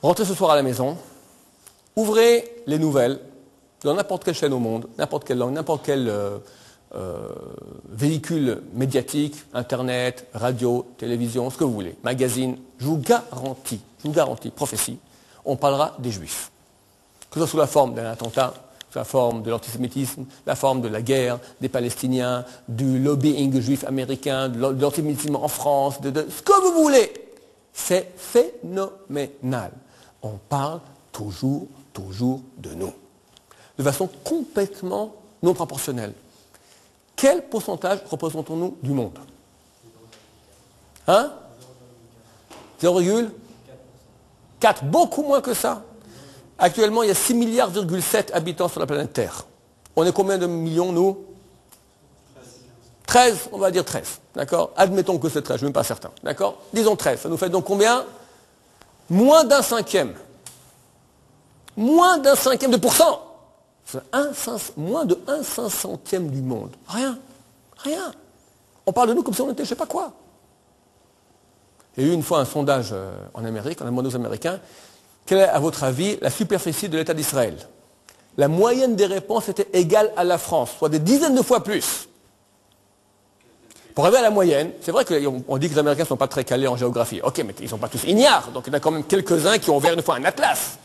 Rentrez ce soir à la maison, ouvrez les nouvelles, dans n'importe quelle chaîne au monde, n'importe quelle langue, n'importe quel véhicule médiatique, internet, radio, télévision, ce que vous voulez, magazine, je vous garantis, prophétie, on parlera des Juifs. Que ce soit sous la forme d'un attentat, sous la forme de l'antisémitisme, la forme de la guerre des Palestiniens, du lobbying juif américain, de l'antisémitisme en France, de ce que vous voulez. C'est phénoménal. On parle toujours de nous. De façon complètement non proportionnelle. Quel pourcentage représentons-nous du monde? Hein? 0,4. Beaucoup moins que ça. Actuellement, il y a 6,7 milliards habitants sur la planète Terre. On est combien de millions, nous? 13, on va dire 13. D'accord? Admettons que c'est 13, je ne suis même pas certain. D'accord? Disons 13. Ça nous fait donc combien? Moins d'un cinquième. Moins d'un cinquième de pourcent. Moins de 1/500e du monde. Rien. On parle de nous comme si on était je ne sais pas quoi. Il y a eu une fois un sondage en Amérique, on a demandé aux Américains, quelle est à votre avis la superficie de l'État d'Israël? La moyenne des réponses était égale à la France, soit des dizaines de fois plus. Pour arriver à la moyenne, c'est vrai qu'on dit que les Américains ne sont pas très calés en géographie. Ok, mais ils ne sont pas tous ignares, donc il y en a quand même quelques-uns qui ont ouvert une fois un atlas.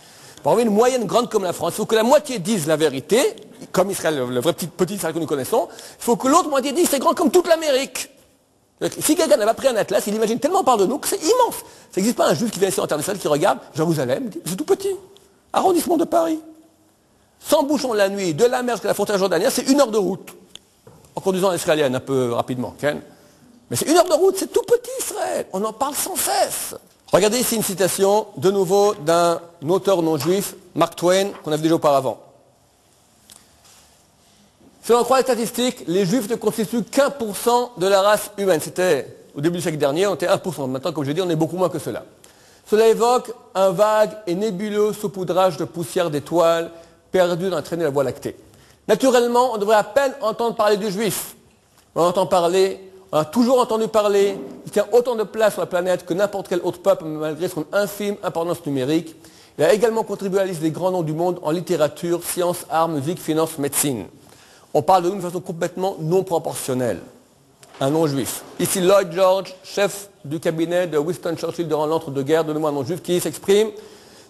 Pour avoir une moyenne grande comme la France, il faut que la moitié dise la vérité, comme Israël, le vrai petit Israël que nous connaissons. Il faut que l'autre moitié dise c'est grand comme toute l'Amérique. Si quelqu'un n'a pas pris un atlas, il imagine tellement par de nous que c'est immense. Ça n'existe pas un juif qui vient ici en international qui regarde Jérusalem, c'est tout petit. Arrondissement de Paris. Sans bouchon la nuit, de la mer jusqu'à la frontière jordanienne, c'est 1 heure de route. En conduisant l'israélienne un peu rapidement, Ken. Mais c'est 1 heure de route, c'est tout petit Israël. On en parle sans cesse. Regardez ici une citation, de nouveau, d'un auteur non juif, Mark Twain, qu'on a vu déjà auparavant. Si l'on croit les statistiques, les juifs ne constituent qu'1% de la race humaine. C'était au début du siècle dernier, on était 1%. Maintenant, comme je dis, on est beaucoup moins que cela. Cela évoque un vague et nébuleux saupoudrage de poussière d'étoiles perdues dans la traînée de la Voie lactée. Naturellement, on devrait à peine entendre parler du juif. On entend parler, on a toujours entendu parler, il tient autant de place sur la planète que n'importe quel autre peuple, malgré son infime importance numérique. Il a également contribué à la liste des grands noms du monde en littérature, sciences, arts, musique, finance, médecine. On parle de nous de façon complètement non proportionnelle. Un non-juif. Ici Lloyd George, chef du cabinet de Winston Churchill durant l'entre-deux-guerres, de un non-juif qui s'exprime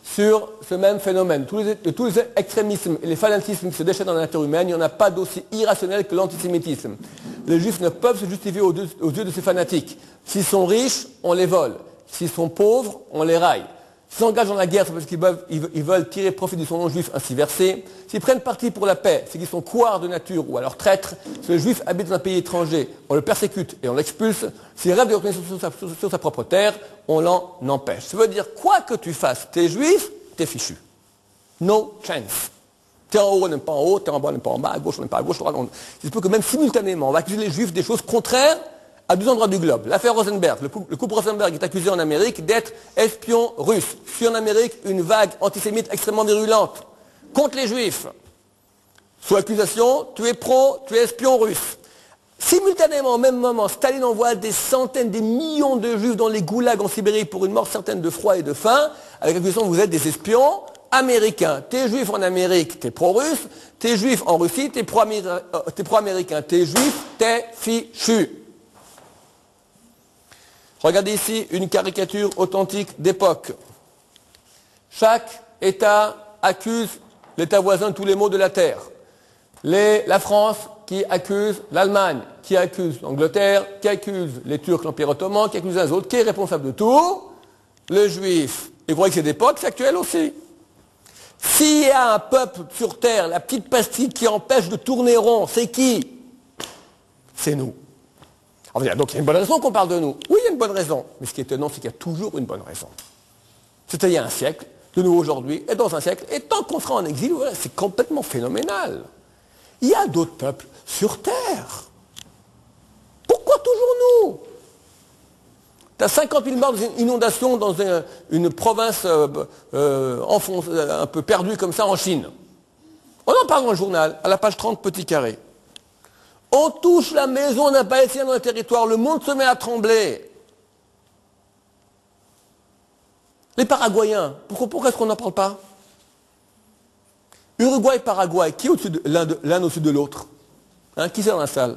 sur ce même phénomène. Tous les extrémismes et les fanatismes qui se déchaînent dans la nature humaine, il n'y en a pas d'aussi irrationnel que l'antisémitisme. Les juifs ne peuvent se justifier aux yeux de ces fanatiques. S'ils sont riches, on les vole. S'ils sont pauvres, on les raille. S'ils s'engagent dans la guerre, c'est parce qu'ils veulent tirer profit du son non-juif ainsi versé. S'ils prennent parti pour la paix, c'est qu'ils sont couards de nature ou alors traîtres. Si le juif habite dans un pays étranger, on le persécute et on l'expulse. S'il rêve de reconnaissance sur sa propre terre, on l'en empêche. Ça veut dire, quoi que tu fasses, t'es juif, t'es fichu. No chance. T'es en haut, on n'aime pas en haut, t'es en bas, on n'aime pas en bas, à gauche, on n'aime pas à gauche. Il se peut que même simultanément, on va accuser les juifs des choses contraires à 2 endroits du globe. L'affaire Rosenberg, le couple Rosenberg est accusé en Amérique d'être espion russe. Suit en Amérique une vague antisémite extrêmement virulente contre les juifs. Sous accusation, tu es espion russe. Simultanément, au même moment, Staline envoie des centaines, des millions de juifs dans les goulags en Sibérie pour une mort certaine de froid et de faim, avec l'accusation que vous êtes des espions américains. T'es juif en Amérique, t'es pro-russe. T'es juif en Russie, t'es pro-américain. T'es juif, t'es fichu. Regardez ici une caricature authentique d'époque. Chaque État accuse l'État voisin de tous les maux de la terre. La France qui accuse l'Allemagne, qui accuse l'Angleterre, qui accuse les Turcs, l'Empire ottoman, qui accuse les autres. Qui est responsable de tout? Le juif. Et vous croyez que c'est d'époque, c'est actuel aussi. S'il y a un peuple sur terre, la petite pastille qui empêche de tourner rond, c'est qui? C'est nous. Donc il y a une bonne raison qu'on parle de nous. Oui, il y a une bonne raison. Mais ce qui est étonnant, c'est qu'il y a toujours une bonne raison. C'était il y a un siècle, de nous aujourd'hui, et dans un siècle, et tant qu'on sera en exil, voilà, c'est complètement phénoménal. Il y a d'autres peuples sur Terre. Pourquoi toujours nous? Tu as 50 000 morts dans une inondation dans une province un peu perdue comme ça en Chine. On en parle dans le journal, à la page 30, petit carré. On touche la maison d'un Palestinien dans le territoire, le monde se met à trembler. Les Paraguayens, pourquoi est-ce qu'on n'en parle pas? Uruguay et Paraguay, qui est au-dessus l'un au-dessus de l'autre? Hein, qui c'est dans la salle?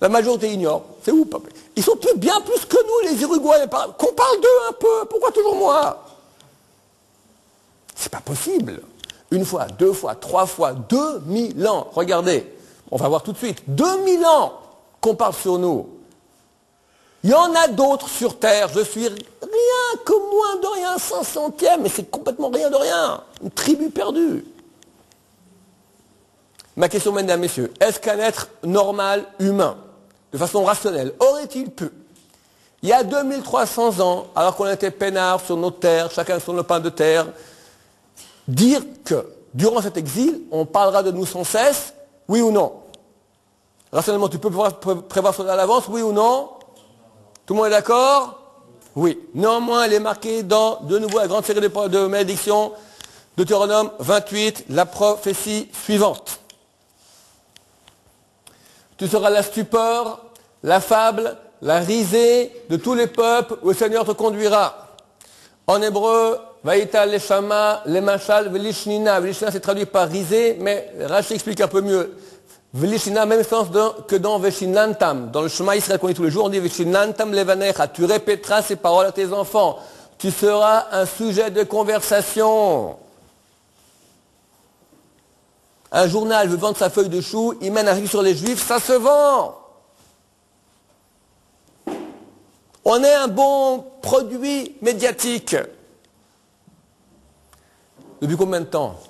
La majorité ignore. C'est où? Ils sont bien plus que nous, les Uruguayens. Qu'on parle d'eux un peu. Pourquoi toujours moi? C'est pas possible. Une fois, deux fois, trois fois, 2000 ans. Regardez, on va voir tout de suite. 2000 ans qu'on parle sur nous. Il y en a d'autres sur Terre. Je suis rien que moins de rien, 500e, mais c'est complètement rien de rien. Une tribu perdue. Ma question, mesdames, messieurs, est-ce qu'un être normal, humain, de façon rationnelle, aurait-il pu, il y a 2300 ans, alors qu'on était peinards sur nos terres, chacun sur nos pains de terre, dire que, durant cet exil, on parlera de nous sans cesse, oui ou non? Rationnellement, tu peux prévoir cela à l'avance, oui ou non? Tout le monde est d'accord? Oui. Néanmoins, elle est marquée dans, de nouveau, la grande série de malédictions, Deutéronome 28, la prophétie suivante. Tu seras la stupeur, la fable, la risée de tous les peuples où le Seigneur te conduira. En hébreu, Vaïta, Leshama, Lemachal, Velishnina. Velishnina, c'est traduit par risée, mais Rashi explique un peu mieux. Velishnina, même sens que dans Veshinantam. Dans le chemin Israël qu'on lit tous les jours, on dit Veshinantam Levanecha. Tu répéteras ces paroles à tes enfants. Tu seras un sujet de conversation. Un journal veut vendre sa feuille de chou, il mène un article sur les Juifs, ça se vend. On est un bon produit médiatique. Depuis combien de temps?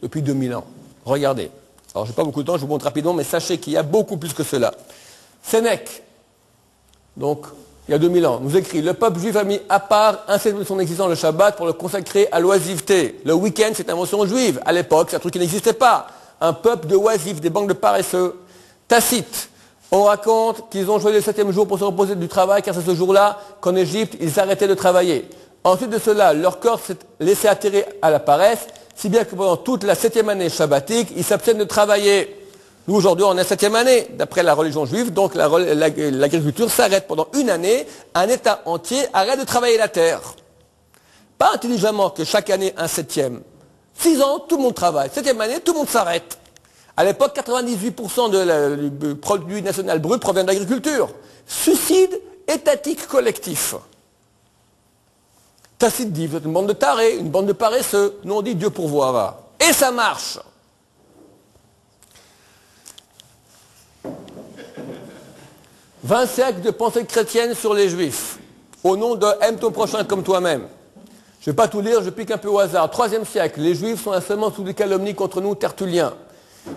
Depuis 2000 ans. Regardez. Alors, je n'ai pas beaucoup de temps, je vous montre rapidement, mais sachez qu'il y a beaucoup plus que cela. Sénèque, donc, il y a 2000 ans, nous écrit « Le peuple juif a mis à part un septième de son existence le Shabbat pour le consacrer à l'oisiveté. Le week-end, c'est une invention juive. À l'époque, c'est un truc qui n'existait pas. Un peuple de oisifs, des bandes de paresseux. Tacite, on raconte qu'ils ont choisi le septième jour pour se reposer du travail, car c'est ce jour-là qu'en Égypte, ils arrêtaient de travailler. Ensuite de cela, leur corps s'est laissé atterrir à la paresse, si bien que pendant toute la septième année shabbatique, ils s'abstiennent de travailler. Nous, aujourd'hui, on est en septième année, d'après la religion juive, donc l'agriculture s'arrête pendant une année, un État entier arrête de travailler la terre. Pas intelligemment que chaque année, un septième. 6 ans, tout le monde travaille. Septième année, tout le monde s'arrête. À l'époque, 98% du produit national brut provient de l'agriculture. Suicide étatique collectif. Tacite dit, vous êtes une bande de tarés, une bande de paresseux. Nous, on dit Dieu pourvoira. Et ça marche. « 20 siècles de pensée chrétienne sur les Juifs, au nom de « aime ton prochain comme toi-même ». Je ne vais pas tout lire, je pique un peu au hasard. 3e siècle, les Juifs sont seulement sous des calomnies contre nous, Tertullien.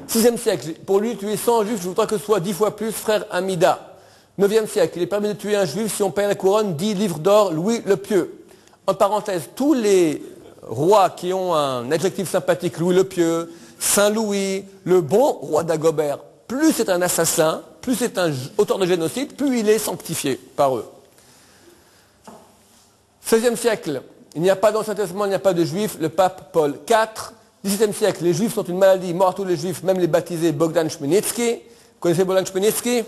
6e siècle, pour lui, tuer 100 Juifs, je voudrais que ce soit 10 fois plus, frère Amida. 9e siècle, il est permis de tuer un Juif si on paye la couronne, 10 livres d'or, Louis le Pieux. En parenthèse, tous les rois qui ont un adjectif sympathique, Louis le Pieux, Saint-Louis, le bon roi d'Agobert, plus c'est un assassin, plus c'est un auteur de génocide, plus il est sanctifié par eux. 16e siècle, il n'y a pas d'Ancien Testament, il n'y a pas de Juifs, le pape Paul IV. 17e siècle, les Juifs sont une maladie, mort à tous les Juifs, même les baptisés, Bogdan Chmielnicki. Vous connaissez Bogdan Chmielnicki?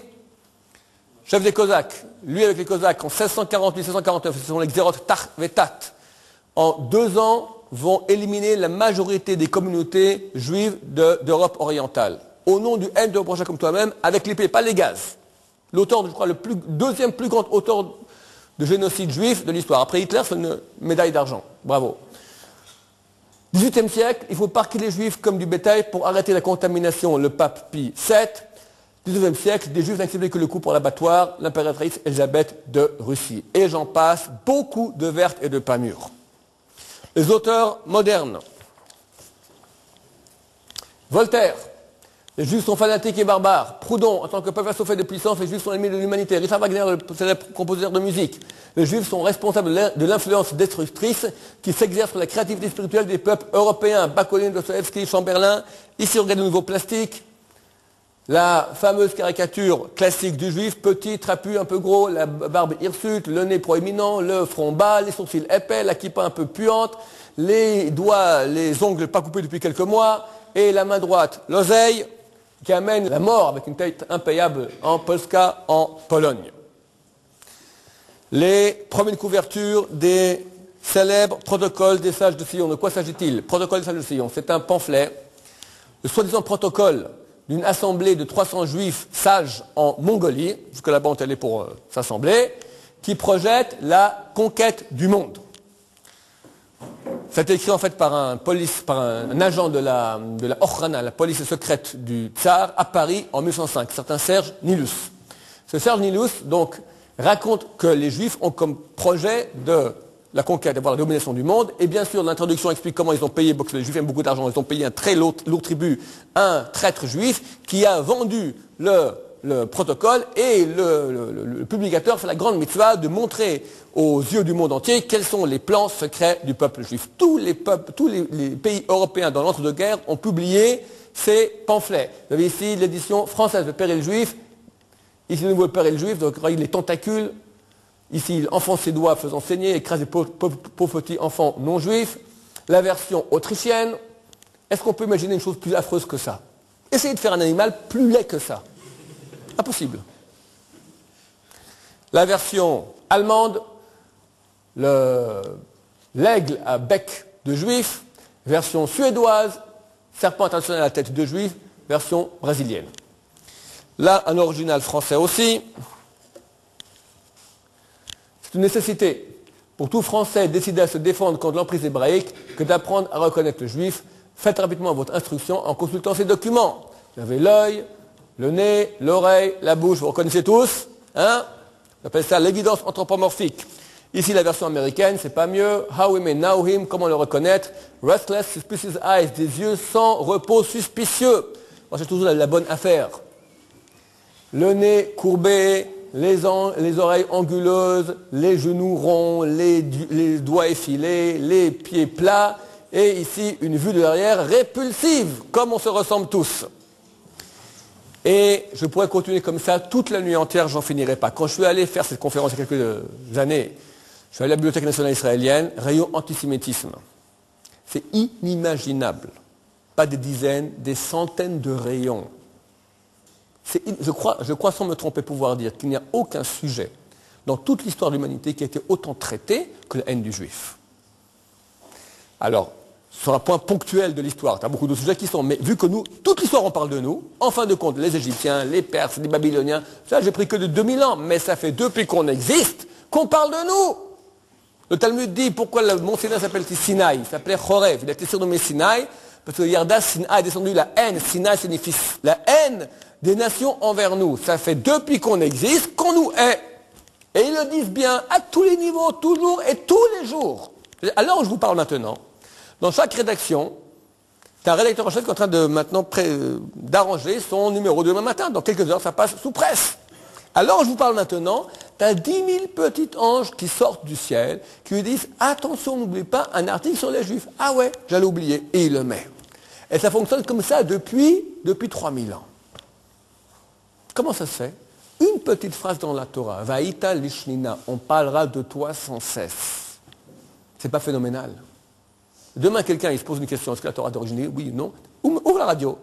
Chef des Cosaques. Lui avec les Cosaques, en 1648-1649, ce sont les Xerot Tarvetat. En 2 ans, vont éliminer la majorité des communautés juives d'Europe orientale. Au nom du haine de prochain comme toi-même, avec l'épée, pas les gaz. L'auteur, je crois, deuxième plus grand auteur de génocide juif de l'histoire. Après Hitler, c'est une médaille d'argent. Bravo. 18e siècle, il faut parquer les Juifs comme du bétail pour arrêter la contamination. Le pape Pie VII. 19e siècle, des Juifs n'acceptaient que le coup pour l'abattoir, l'impératrice Élisabeth de Russie. Et j'en passe, beaucoup de vertes et de pas mûres. Les auteurs modernes. Voltaire. Les Juifs sont fanatiques et barbares. Proudhon, en tant que peuple assoiffé de puissance, les Juifs sont ennemis de l'humanité. Richard Wagner, le célèbre compositeur de musique. Les Juifs sont responsables de l'influence destructrice qui s'exerce sur la créativité spirituelle des peuples européens. Bakounine, Dostoevsky, Chamberlain. Ici, on regarde de nouveau plastique. La fameuse caricature classique du Juif, petit, trapu, un peu gros, la barbe hirsute, le nez proéminent, le front bas, les sourcils épais, la kippa un peu puante, les doigts, les ongles pas coupés depuis quelques mois, et la main droite, l'oseille, qui amène la mort avec une tête impayable en Polska, en Pologne. les premières couvertures des célèbres protocoles des sages de Sion. De quoi s'agit-il? Protocole des sages de Sion, c'est un pamphlet, le soi-disant protocole d'une assemblée de 300 juifs sages en Mongolie, jusque là-bas on est allé pour s'assembler, qui projette la conquête du monde. Ça a été écrit en fait par un agent de la Okhrana, la police secrète du Tsar, à Paris en 1905, certain Serge Nilus. Ce Serge Nilus, donc, raconte que les Juifs ont comme projet de la conquête, d'avoir la domination du monde, et bien sûr l'introduction explique comment ils ont payé, parce que les Juifs aiment beaucoup d'argent, ils ont payé un très lourd tribut à un traître juif qui a vendu le protocole, et le publicateur fait la grande mitzvah de montrer aux yeux du monde entier quels sont les plans secrets du peuple juif. Tous les pays européens dans l'entre-deux-guerres ont publié ces pamphlets. Vous avez ici l'édition française de Péril juif, ici le nouveau Péril juif, donc les tentacules, ici il enfonce ses doigts faisant saigner, écrase les pauvres petits enfants non juifs. La version autrichienne, est-ce qu'on peut imaginer une chose plus affreuse que ça? Essayez de faire un animal plus laid que ça. Impossible. La version allemande, l'aigle à bec de juif, version suédoise, serpent international à la tête de juif, version brésilienne. Là, un original français aussi. C'est une nécessité pour tout Français décidé à se défendre contre l'emprise hébraïque que d'apprendre à reconnaître le juif. Faites rapidement votre instruction en consultant ces documents. Vous avez l'œil, le nez, l'oreille, la bouche, vous reconnaissez tous, hein? On appelle ça l'évidence anthropomorphique. Ici, la version américaine, c'est pas mieux. How we may know him, comment le reconnaître? Restless, suspicious eyes, des yeux sans repos suspicieux. Moi, c'est toujours la bonne affaire. Le nez courbé, les oreilles anguleuses, les genoux ronds, les doigts effilés, les pieds plats, et ici, une vue de l'arrière répulsive, comme on se ressemble tous. Et je pourrais continuer comme ça toute la nuit entière, j'en finirai pas. Quand je suis allé faire cette conférence il y a quelques années, je suis allé à la Bibliothèque nationale israélienne, rayon antisémitisme. C'est inimaginable. Pas des dizaines, des centaines de rayons. Je crois sans me tromper pouvoir dire qu'il n'y a aucun sujet dans toute l'histoire de l'humanité qui a été autant traité que la haine du juif. Alors, sur un point ponctuel de l'histoire, tu as beaucoup de sujets qui sont, mais vu que nous, toute l'histoire on parle de nous, en fin de compte, les Égyptiens, les Perses, les Babyloniens, ça j'ai pris que de 2000 ans, mais ça fait depuis qu'on existe qu'on parle de nous. Le Talmud dit pourquoi le mont Sinaï s'appelle-t-il Sinaï? Il s'appelait Chorev, il a été surnommé Sinaï, parce que Yarda Sinaï a descendu la haine. Sinaï signifie la haine des nations envers nous. Ça fait depuis qu'on existe qu'on nous hait. Et ils le disent bien à tous les niveaux, toujours et tous les jours. Alors je vous parle maintenant. Dans chaque rédaction, tu as un rédacteur en chef qui est en train de maintenant d'arranger son numéro de demain matin. Dans quelques heures, ça passe sous presse. Alors je vous parle maintenant, tu as 10 000 petits anges qui sortent du ciel, qui lui disent « Attention, n'oublie pas un article sur les Juifs. » Ah ouais, j'allais oublier. Et il le met. Et ça fonctionne comme ça depuis 3000 ans. Comment ça se fait? Une petite phrase dans la Torah, « Vaïta lishnina » on parlera de toi sans cesse. C'est pas phénoménal? Demain, quelqu'un il se pose une question, est-ce que la Torah est d'origine? Oui ou non? Ouvre la radio.